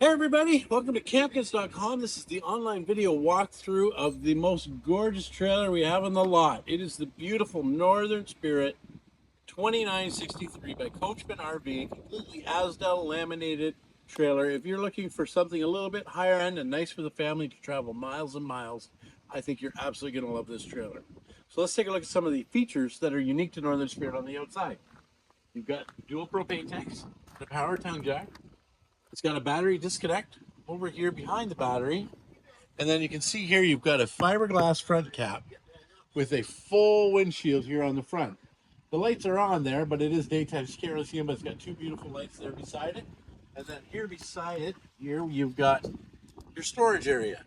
Hey everybody, welcome to campkits.com. This is the online video walkthrough of the most gorgeous trailer we have on the lot. It is the beautiful Northern Spirit 2963 by Coachman RV, completely Asdel laminated trailer. If you're looking for something a little bit higher end and nice for the family to travel miles and miles, I think you're absolutely going to love this trailer. So let's take a look at some of the features that are unique to Northern Spirit on the outside. You've got dual propane tanks, the power tongue jack. It's got a battery disconnect over here behind the battery. And then you can see here you've got a fiberglass front cap with a full windshield here on the front. The lights are on there, but it is daytime. You can't really see them, but it's got two beautiful lights there beside it. And then here beside it, here you've got your storage area.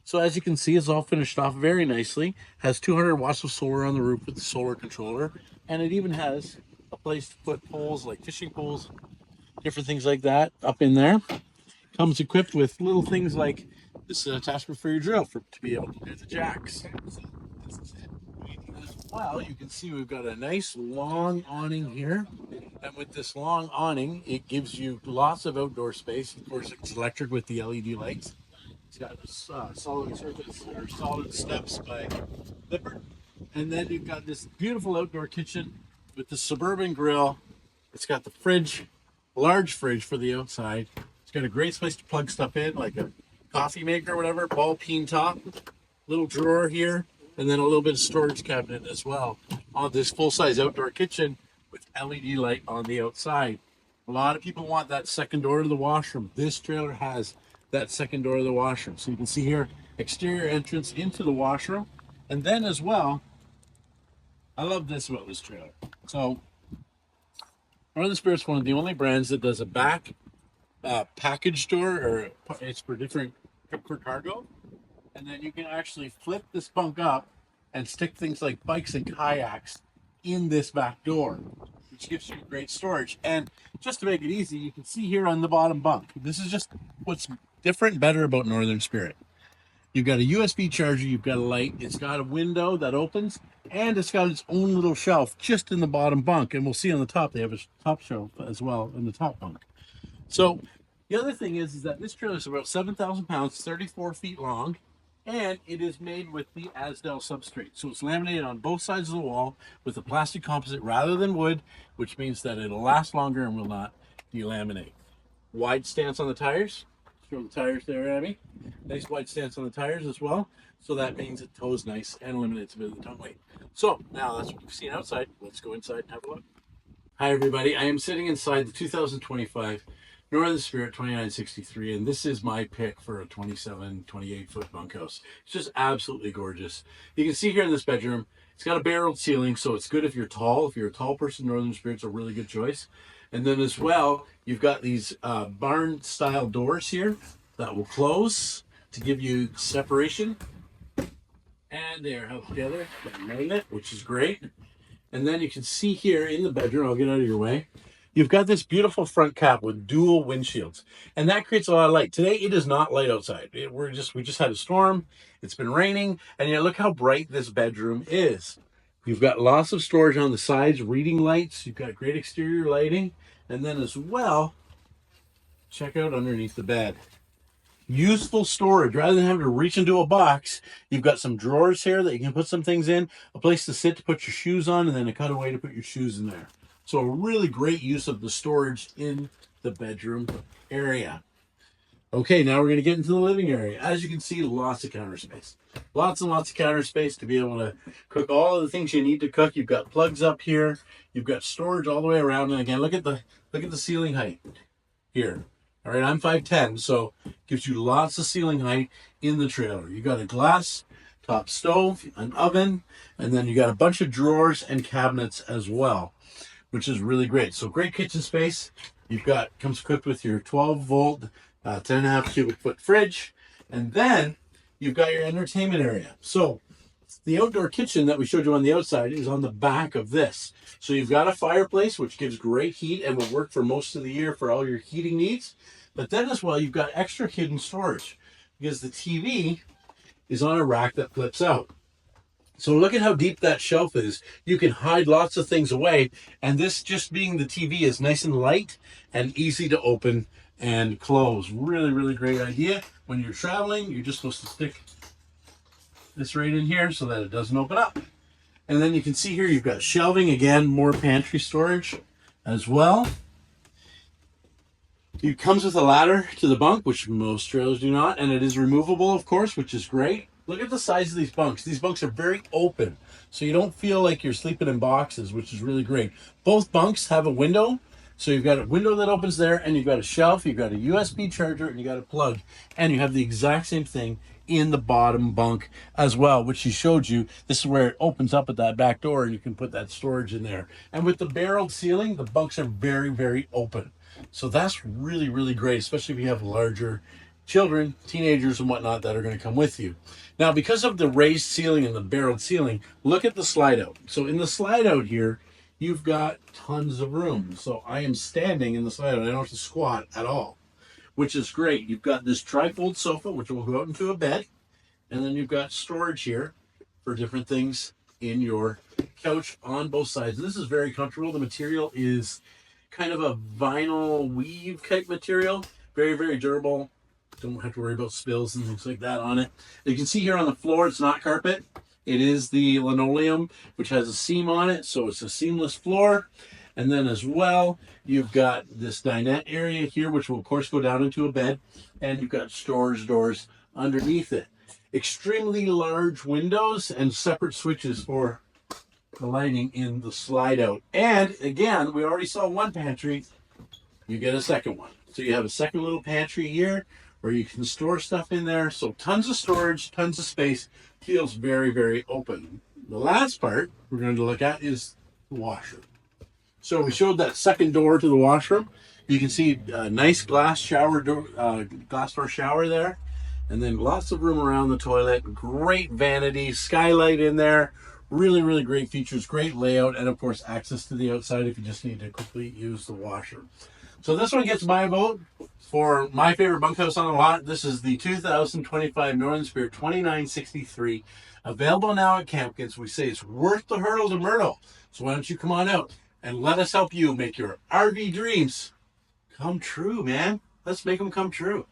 So as you can see, it's all finished off very nicely. Has 200 watts of solar on the roof with the solar controller. And it even has a place to put poles like fishing poles, different things like that up in there. Comes equipped with little things like this attachment for your drill to be able to do the jacks. As well, you can see we've got a nice long awning here. And with this long awning, it gives you lots of outdoor space. Of course, it's electric with the LED lights. It's got solid surface or solid steps by Lippert. And then you've got this beautiful outdoor kitchen with the Suburban grill. It's got the fridge, large fridge for the outside. It's got a great place to plug stuff in, like a coffee maker or whatever, ball peen top, little drawer here, and then a little bit of storage cabinet as well on this full-size outdoor kitchen with LED light on the outside. A lot of people want that second door to the washroom. This trailer has that second door to the washroom. So you can see here, exterior entrance into the washroom. And then as well, I love this about this trailer. So Northern Spirit's one of the only brands that does a back package door, or it's for different for cargo, and then you can actually flip this bunk up and stick things like bikes and kayaks in this back door, which gives you great storage. And just to make it easy, you can see here on the bottom bunk, this is just what's different, better about Northern Spirit. You've got a USB charger, you've got a light, it's got a window that opens, and it's got its own little shelf just in the bottom bunk. And we'll see on the top, they have a top shelf as well in the top bunk. So the other thing is that this trailer is about 7,000 pounds, 34 feet long, and it is made with the Asdel substrate. So it's laminated on both sides of the wall with a plastic composite rather than wood, which means that it'll last longer and will not delaminate. Wide stance on the tires. Show the tires there, Abby. Nice wide stance on the tires as well. So that means it tows nice and eliminates a bit of the tongue weight. So now that's what we've seen outside. Let's go inside and have a look. Hi everybody, I am sitting inside the 2025 Northern Spirit 2963, and this is my pick for a 27, 28 foot bunkhouse. It's just absolutely gorgeous. You can see here in this bedroom, it's got a barreled ceiling, so it's good if you're tall. If you're a tall person, Northern Spirit's a really good choice. And then as well, you've got these barn style doors here that will close to give you separation. And they are held together by a magnet, which is great. And then you can see here in the bedroom, I'll get out of your way, you've got this beautiful front cap with dual windshields. And that creates a lot of light. Today, it is not light outside. We just had a storm. It's been raining. And yet look how bright this bedroom is. You've got lots of storage on the sides, reading lights. You've got great exterior lighting. And then as well, check out underneath the bed. Useful storage. Rather than having to reach into a box, you've got some drawers here that you can put some things in, a place to sit to put your shoes on, and then a cutaway to put your shoes in there. So a really great use of the storage in the bedroom area. Okay, now we're going to get into the living area. As you can see, lots of counter space. Lots and lots of counter space to be able to cook all of the things you need to cook. You've got plugs up here. You've got storage all the way around. And again, look at the ceiling height here. All right, I'm 5'10", so it gives you lots of ceiling height in the trailer. You got a glass top stove, an oven, and then you got a bunch of drawers and cabinets as well, which is really great. So great kitchen space. Comes equipped with your 12-volt, 10.5 cubic foot fridge, and then you've got your entertainment area. So the outdoor kitchen that we showed you on the outside is on the back of this. So you've got a fireplace, which gives great heat and will work for most of the year for all your heating needs. But then as well, you've got extra hidden storage because the TV is on a rack that flips out. So look at how deep that shelf is. You can hide lots of things away. And this just being the TV is nice and light and easy to open and close. Really, really great idea. When you're traveling, you're just supposed to stick this right in here so that it doesn't open up. And then you can see here you've got shelving, again, more pantry storage as well. It comes with a ladder to the bunk, which most trailers do not, and it is removable, of course, which is great. Look at the size of these bunks. These bunks are very open, so you don't feel like you're sleeping in boxes, which is really great. Both bunks have a window, so you've got a window that opens there, and you've got a shelf, you've got a USB charger, and you got a plug, and you have the exact same thing in the bottom bunk as well, which she showed you. This is where it opens up at that back door, and you can put that storage in there. And with the barreled ceiling, the bunks are very, very open. So that's really, really great, especially if you have larger children, teenagers, and whatnot that are going to come with you. Now, because of the raised ceiling and the barreled ceiling, look at the slide out. So in the slide out here, you've got tons of room. So I am standing in the slide out. I don't have to squat at all, which is great. You've got this trifold sofa, which will go out into a bed. And then you've got storage here for different things in your couch on both sides. And this is very comfortable. The material is kind of a vinyl weave type material, very, very durable. Don't have to worry about spills and things like that on it. You can see here on the floor, it's not carpet. It is the linoleum, which has a seam on it, so it's a seamless floor. And then as well, you've got this dinette area here, which will of course go down into a bed, and you've got storage doors underneath it. Extremely large windows and separate switches for the lighting in the slide out. And again, we already saw one pantry, you get a second one. So you have a second little pantry here where you can store stuff in there. So tons of storage, tons of space, feels very, very open. The last part we're going to look at is the washroom. So we showed that second door to the washroom. You can see a nice glass shower door, glass door shower there. And then lots of room around the toilet, great vanity, skylight in there. Really, really great features, great layout, and of course access to the outside if you just need to quickly use the washer. So this one gets my vote for my favorite bunkhouse on the lot. This is the 2025 Northern Spirit 2963, available now at Camp Kids. We say it's worth the hurdle to Myrtle. So why don't you come on out and let us help you make your RV dreams come true, man. Let's make them come true.